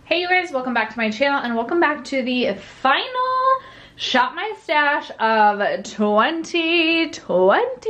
Hey you guys, welcome back to my channel and welcome back to the final Shop My Stash of 2020.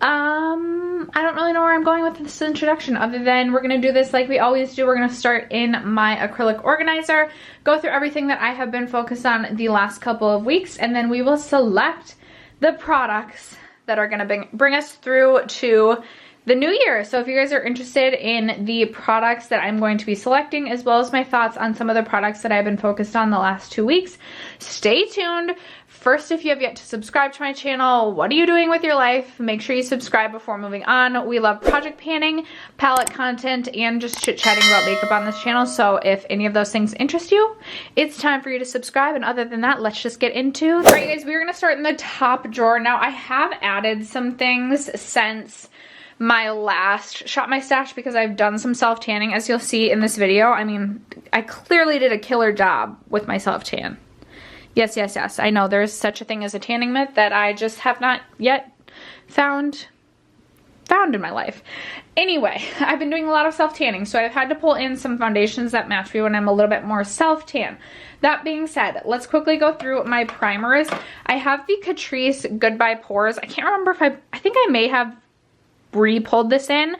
I don't really know where I'm going with this introduction other than we're going to do this like we always do. We're going to start in my acrylic organizer, go through everything that I have been focused on the last couple of weeks, and then we will select the products that are going to bring us through to the new year. So if you guys are interested in the products that I'm going to be selecting, as well as my thoughts on some of the products that I've been focused on the last 2 weeks, stay tuned. First, if you have yet to subscribe to my channel, what are you doing with your life? Make sure you subscribe before moving on. We love project panning, palette content, and just chit-chatting about makeup on this channel. So if any of those things interest you, it's time for you to subscribe. And other than that, let's just get into it. All right, guys, we're going to start in the top drawer. Now, I have added some things since my last Shop My Stash because I've done some self-tanning, as you'll see in this video. I mean, I clearly did a killer job with my self-tan. Yes, yes, yes. I know there's such a thing as a tanning myth that I just have not yet found in my life. Anyway, I've been doing a lot of self-tanning, so I've had to pull in some foundations that match me when I'm a little bit more self-tan. That being said, let's quickly go through my primers. I have the Catrice Goodbye Pores. I can't remember if I think I may have re-pulled this in.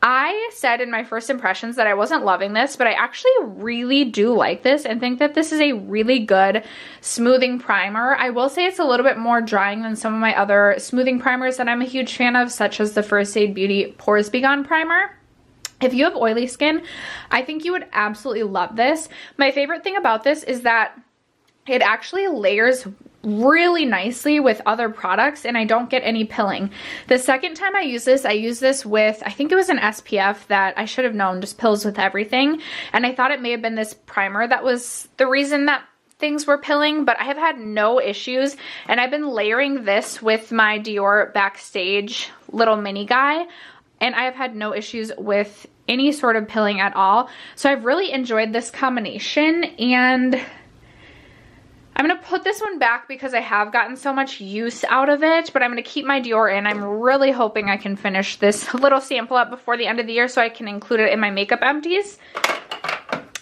I said in my first impressions that I wasn't loving this, but I actually really do like this and think that this is a really good smoothing primer. I will say it's a little bit more drying than some of my other smoothing primers that I'm a huge fan of, such as the First Aid Beauty Pores Be Gone primer. If you have oily skin, I think you would absolutely love this. My favorite thing about this is that it actually layers really nicely with other products and I don't get any pilling. The second time I use this with, I think it was an SPF that I should have known just pills with everything, and I thought it may have been this primer that was the reason that things were pilling, but I have had no issues, and I've been layering this with my Dior Backstage little mini guy, and I have had no issues with any sort of pilling at all. So I've really enjoyed this combination, and I'm going to put this one back because I have gotten so much use out of it, but I'm going to keep my Dior in. I'm really hoping I can finish this little sample up before the end of the year so I can include it in my makeup empties.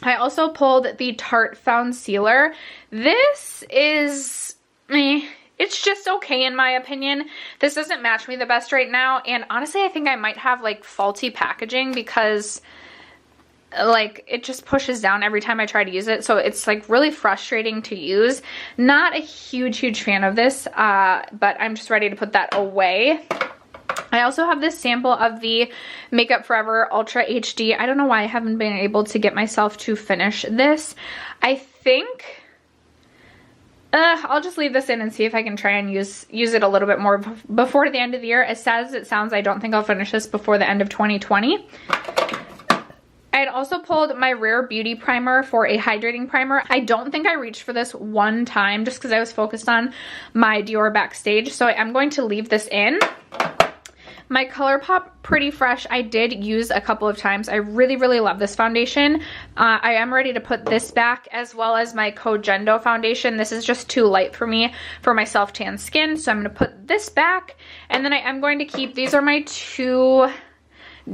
I also pulled the Tarte Found Sealer. This is, it's just okay in my opinion. This doesn't match me the best right now, and honestly I think I might have like faulty packaging because like it just pushes down every time I try to use it, so it's like really frustrating to use. Not a huge fan of this, but I'm just ready to put that away. I also have this sample of the Makeup Forever Ultra HD. I don't know why I haven't been able to get myself to finish this. I think I'll just leave this in and see if I can try and use it a little bit more before the end of the year. As sad as it sounds, I don't think I'll finish this before the end of 2020. I had also pulled my Rare Beauty primer for a hydrating primer. I don't think I reached for this one time just because I was focused on my Dior Backstage, so I am going to leave this in. My ColourPop Pretty Fresh I did use a couple of times. I really love this foundation. I am ready to put this back, as well as my Kojendo foundation. This is just too light for me for my self-tan skin, so I'm going to put this back. And then I am going to keep, these are my two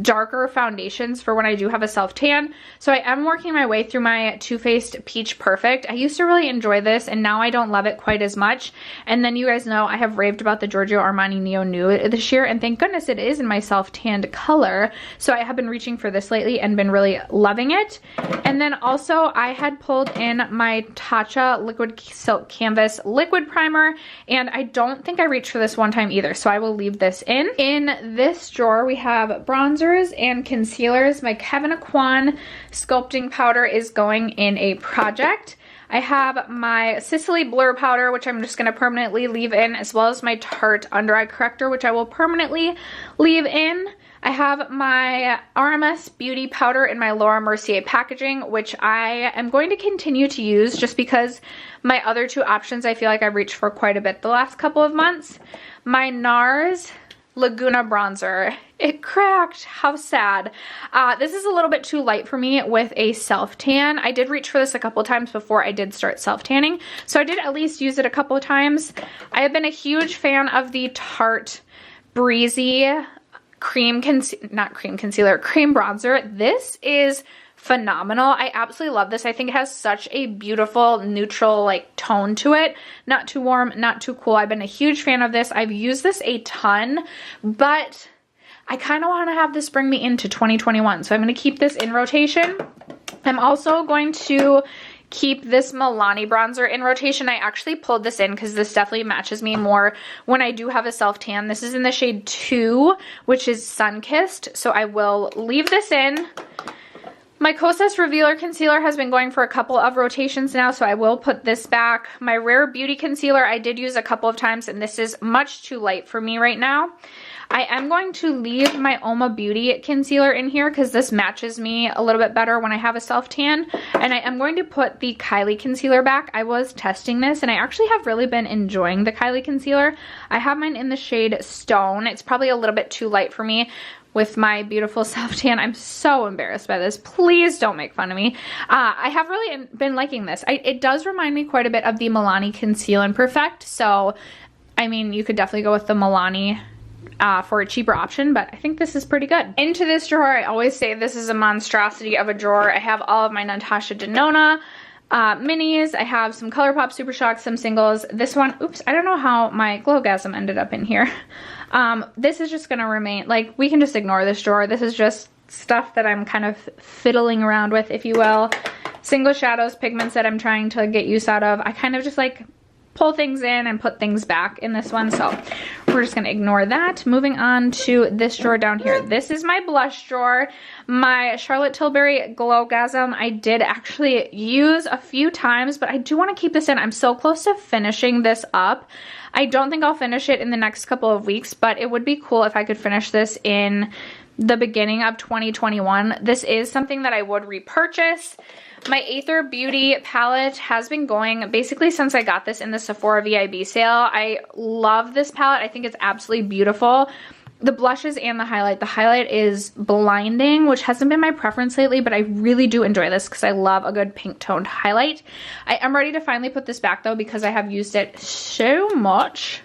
darker foundations for when I do have a self-tan. So I am working my way through my Too Faced Peach Perfect. I used to really enjoy this, and now I don't love it quite as much. And then you guys know I have raved about the Giorgio Armani Neo Nude this year, and thank goodness it is in my self-tanned color. So I have been reaching for this lately and been really loving it. And then also I had pulled in my Tatcha Liquid Silk Canvas Liquid Primer, and I don't think I reached for this one time either, so I will leave this in. In this drawer we have bronzer and concealers. My Kevyn Aucoin sculpting powder is going in a project. I have my Sicily Blur powder, which I'm just going to permanently leave in, as well as my Tarte under eye corrector, which I will permanently leave in. I have my RMS Beauty powder in my Laura Mercier packaging, which I am going to continue to use just because my other two options I feel like I've reached for quite a bit the last couple of months. My Nars Laguna bronzer. It cracked. How sad. This is a little bit too light for me with a self-tan. I did reach for this a couple times before I did start self-tanning, so I did at least use it a couple of times. I have been a huge fan of the Tarte Breezy cream bronzer. This is phenomenal. I absolutely love this. I think it has such a beautiful neutral like tone to it. Not too warm, not too cool. I've been a huge fan of this. I've used this a ton, but I kind of want to have this bring me into 2021. So I'm going to keep this in rotation. I'm also going to keep this Milani bronzer in rotation. I actually pulled this in because this definitely matches me more when I do have a self tan. This is in the shade 2, which is Sun-Kissed. So I will leave this in. My Kosas Revealer Concealer has been going for a couple of rotations now, so I will put this back. My Rare Beauty Concealer I did use a couple of times, and this is much too light for me right now. I am going to leave my Oma Beauty concealer in here because this matches me a little bit better when I have a self tan. And I am going to put the Kylie concealer back. I was testing this and I actually have really been enjoying the Kylie concealer. I have mine in the shade Stone. It's probably a little bit too light for me with my beautiful self tan. I'm so embarrassed by this. Please don't make fun of me. I have really been liking this. It does remind me quite a bit of the Milani Conceal and Perfect. So, I mean, you could definitely go with the Milani for a cheaper option, but I think this is pretty good. Into this drawer, I always say this is a monstrosity of a drawer. I have all of my Natasha Denona minis. I have some ColourPop Super Shock, some singles. This one, oops, I don't know how my Glowgasm ended up in here. This is just gonna remain, like, we can just ignore this drawer. This is just stuff that I'm kind of fiddling around with, if you will. Single shadows, pigments that I'm trying to get use out of. I kind of just like pull things in and put things back in this one, so we're just gonna ignore that. Moving on to this drawer down here. This is my blush drawer. My Charlotte Tilbury Glowgasm I did actually use a few times, but I do want to keep this in. I'm so close to finishing this up. I don't think I'll finish it in the next couple of weeks, but it would be cool if I could finish this in the beginning of 2021. This is something that I would repurchase. My Aether Beauty palette has been going basically since I got this in the Sephora VIB sale. I love this palette. I think it's absolutely beautiful. The blushes and the highlight. The highlight is blinding, which hasn't been my preference lately, but I really do enjoy this because I love a good pink toned highlight. I am ready to finally put this back though because I have used it so much.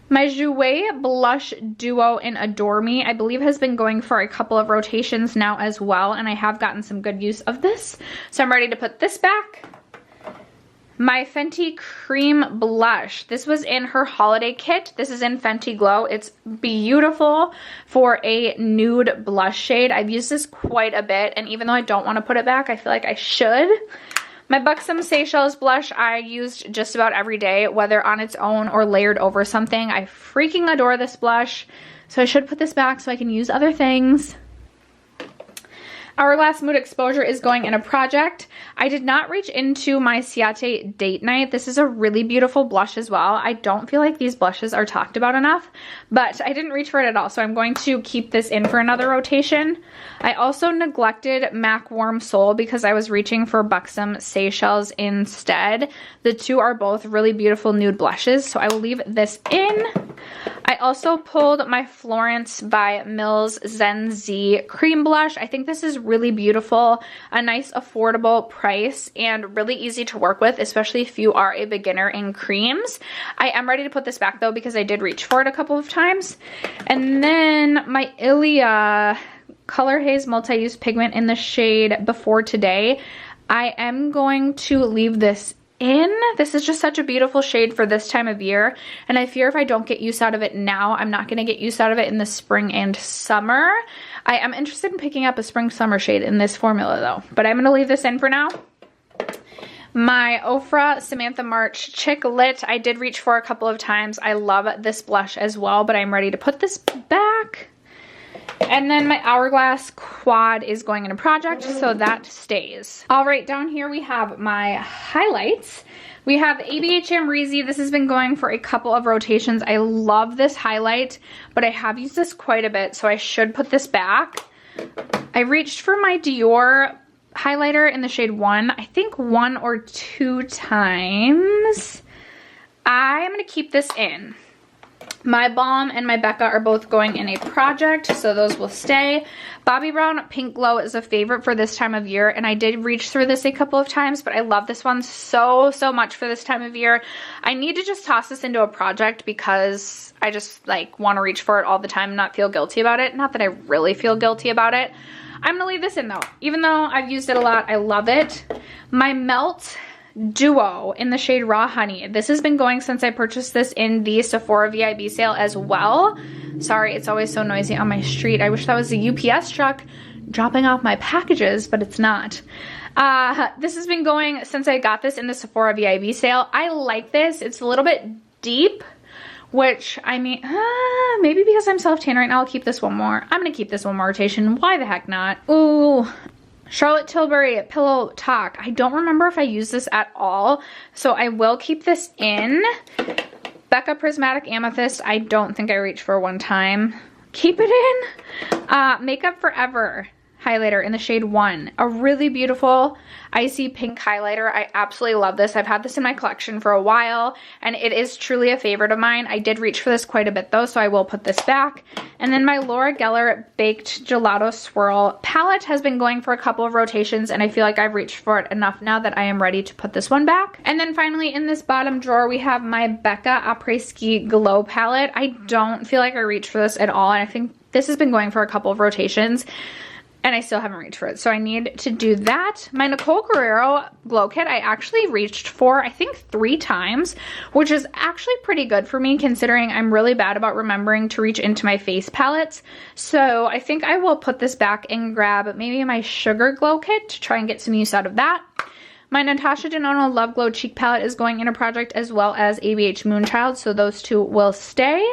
My Jouer Blush Duo in Adore Me, I believe has been going for a couple of rotations now as well, and I have gotten some good use of this. So I'm ready to put this back. My Fenty Cream Blush. This was in her holiday kit. This is in Fenty Glow. It's beautiful for a nude blush shade. I've used this quite a bit, and even though I don't want to put it back, I feel like I should. My Buxom Seychelles blush I used just about every day, whether on its own or layered over something. I freaking adore this blush, so I should put this back so I can use other things. Hourglass Mood Exposure is going in a project. I did not reach into my Ciate Date Night. This is a really beautiful blush as well. I don't feel like these blushes are talked about enough, but I didn't reach for it at all, so I'm going to keep this in for another rotation. I also neglected MAC Warm Soul because I was reaching for Buxom Seychelles instead. The two are both really beautiful nude blushes, so I will leave this in. I also pulled my Florence by Mills Zen Z cream blush. I think this is really beautiful, a nice affordable price, and really easy to work with, especially if you are a beginner in creams. I am ready to put this back though because I did reach for it a couple of times. And then my Ilia Color Haze Multi-Use Pigment in the shade Before Today. I am going to leave this in. This is just such a beautiful shade for this time of year, and I fear if I don't get use out of it now, I'm not going to get use out of it in the spring and summer. I am interested in picking up a spring summer shade in this formula though, but I'm going to leave this in for now. My Ofra Samantha March Chick Lit, I did reach for a couple of times. I love this blush as well, but I'm ready to put this back. And then my Hourglass Quad is going in a project, so that stays. All right, down here we have my highlights. We have ABHM Reezy. This has been going for a couple of rotations. I love this highlight, but I have used this quite a bit, so I should put this back. I reached for my Dior highlighter in the shade 1, I think 1 or 2 times. I'm going to keep this in. My Balm and my Becca are both going in a project, so those will stay. Bobbi Brown Pink Glow is a favorite for this time of year, and I did reach through this a couple of times, but I love this one so much for this time of year. I need to just toss this into a project because I just like want to reach for it all the time and not feel guilty about it. Not that I really feel guilty about it. I'm gonna leave this in though. Even though I've used it a lot, I love it. My Melt Duo in the shade Raw Honey. This has been going since I purchased this in the Sephora VIB sale as well. Sorry, it's always so noisy on my street. I wish that was a UPS truck dropping off my packages, but it's not. This has been going since I got this in the Sephora VIB sale. I like this. It's a little bit deep, which, I mean, maybe because I'm self-tan right now, I'll keep this one more. I'm gonna keep this one more rotation. Why the heck not? Ooh. Charlotte Tilbury Pillow Talk. I don't remember if I used this at all, so I will keep this in. Becca Prismatic Amethyst. I don't think I reached for one time. Keep it in. Makeup Forever highlighter in the shade 1. A really beautiful icy pink highlighter. I absolutely love this. I've had this in my collection for a while, and it is truly a favorite of mine. I did reach for this quite a bit though, so I will put this back. And then my Laura Geller Baked Gelato Swirl palette has been going for a couple of rotations, and I feel like I've reached for it enough now that I am ready to put this one back. And then finally in this bottom drawer, we have my Becca Oprysky Glow palette. I don't feel like I reached for this at all, and I think this has been going for a couple of rotations, and I still haven't reached for it, so I need to do that. My Nicole Guerrero Glow Kit, I actually reached for, I think, 3 times, which is actually pretty good for me considering I'm really bad about remembering to reach into my face palettes. So I think I will put this back and grab maybe my Sugar Glow Kit to try and get some use out of that. My Natasha Denona Love Glow Cheek Palette is going in a project, as well as ABH Moonchild, so those two will stay.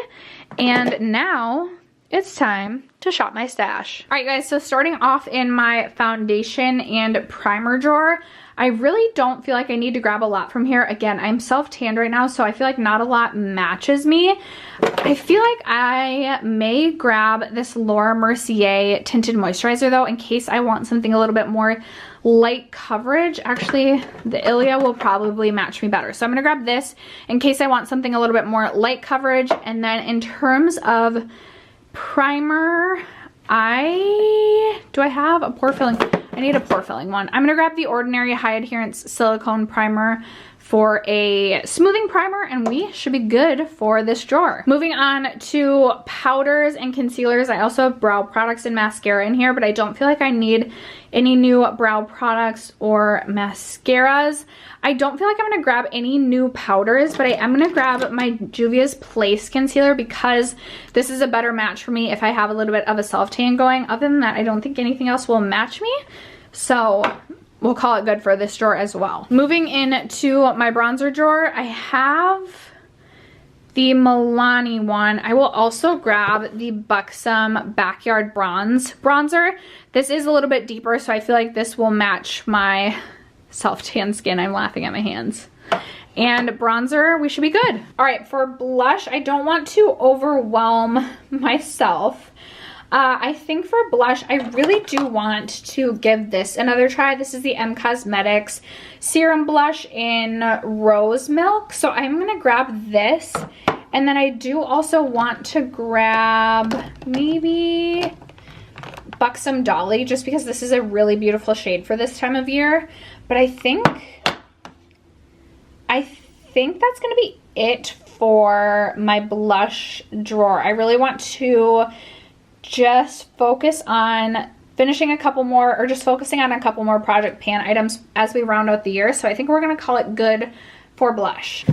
And now it's time to shop my stash. All right, guys, so starting off in my foundation and primer drawer, I really don't feel like I need to grab a lot from here. Again, I'm self-tanned right now, so I feel like not a lot matches me. I feel like I may grab this Laura Mercier Tinted Moisturizer, though, in case I want something a little bit more light coverage. Actually, the Ilia will probably match me better. So I'm gonna grab this in case I want something a little bit more light coverage. And then in terms of primer, do I have a pore filling? I need a pore filling one. I'm gonna grab the Ordinary High Adherence Silicone Primer for a smoothing primer, and we should be good for this drawer. Moving on to powders and concealers. I also have brow products and mascara in here, but I don't feel like I need any new brow products or mascaras. I don't feel like I'm gonna grab any new powders, but I am gonna grab my Juvia's Place concealer because this is a better match for me if I have a little bit of a self-tan going. Other than that, I don't think anything else will match me. So we'll call it good for this drawer as well. Moving into my bronzer drawer, I have the Milani one. I will also grab the Buxom Backyard bronzer. This is a little bit deeper, so I feel like this will match my self-tan skin. I'm laughing at my hands. And bronzer, we should be good. All right, for blush, I don't want to overwhelm myself. I think for blush, I really do want to give this another try. This is the M Cosmetics Serum Blush in Rose Milk. So I'm gonna grab this. And then I do also want to grab maybe Buxom Dolly, just because this is a really beautiful shade for this time of year. But I think that's gonna be it for my blush drawer. I really want to just focus on finishing a couple more, or just focusing on a couple more Project Pan items as we round out the year. So I think we're gonna call it good for blush.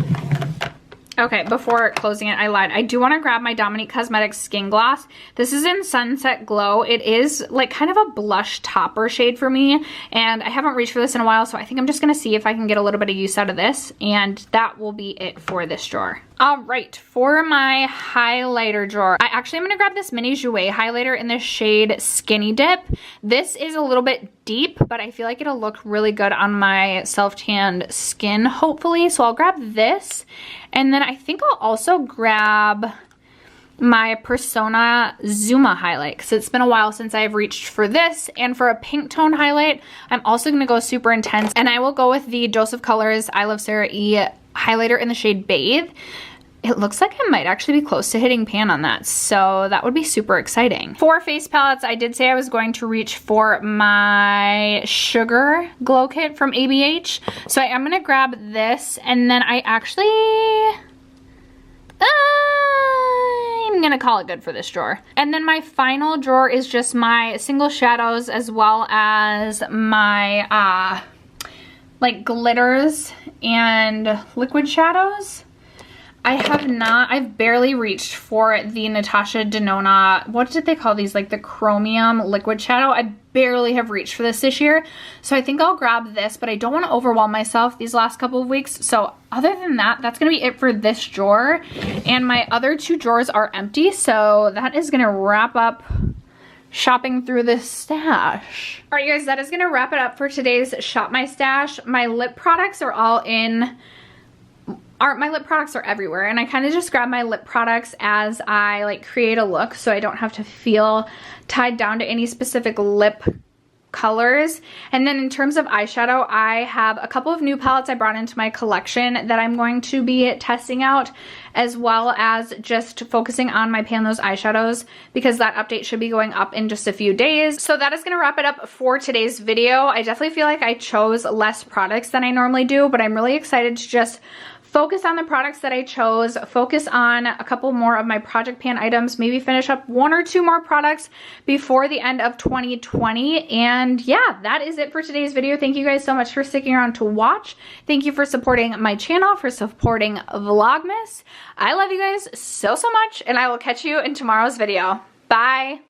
Okay, before closing it, I lied. I do want to grab my Dominique Cosmetics Skin Gloss. This is in Sunset Glow. It is like kind of a blush topper shade for me, and I haven't reached for this in a while, so I think I'm just going to see if I can get a little bit of use out of this, and that will be it for this drawer. All right, for my highlighter drawer, I actually am going to grab this Mini Jouer highlighter in the shade Skinny Dip. This is a little bit deep, but I feel like it'll look really good on my self-tanned skin, hopefully. So I'll grab this, and then I think I'll also grab my Persona Zuma highlight, because it's been a while since I've reached for this. And for a pink tone highlight, I'm also going to go super intense, and I will go with the Joseph Colors I Love Sarah E highlighter in the shade Bathe. It looks like I might actually be close to hitting pan on that, so that would be super exciting. For face palettes, I did say I was going to reach for my Sugar Glow Kit from ABH, so I am going to grab I'm gonna call it good for this drawer. And then my final drawer is just my single shadows as well as my like glitters and liquid shadows. I've barely reached for the Natasha Denona, what did they call these? Like the chromium liquid shadow. I barely have reached for this year. So I think I'll grab this, but I don't want to overwhelm myself these last couple of weeks. So other than that, that's going to be it for this drawer. And my other 2 drawers are empty. So that is going to wrap up shopping through this stash. All right, you guys, that is going to wrap it up for today's Shop My Stash. My lip products are all in... my lip products are everywhere, and I kind of just grab my lip products as I like create a look so I don't have to feel tied down to any specific lip colors. And then in terms of eyeshadow, I have a couple of new palettes I brought into my collection that I'm going to be testing out, as well as just focusing on my Pan Those eyeshadows because that update should be going up in just a few days. So that is going to wrap it up for today's video. I definitely feel like I chose less products than I normally do, but I'm really excited to just focus on the products that I chose, focus on a couple more of my Project Pan items, maybe finish up 1 or 2 more products before the end of 2020. And yeah, that is it for today's video. Thank you guys so much for sticking around to watch. Thank you for supporting my channel, for supporting Vlogmas. I love you guys so much, and I will catch you in tomorrow's video. Bye.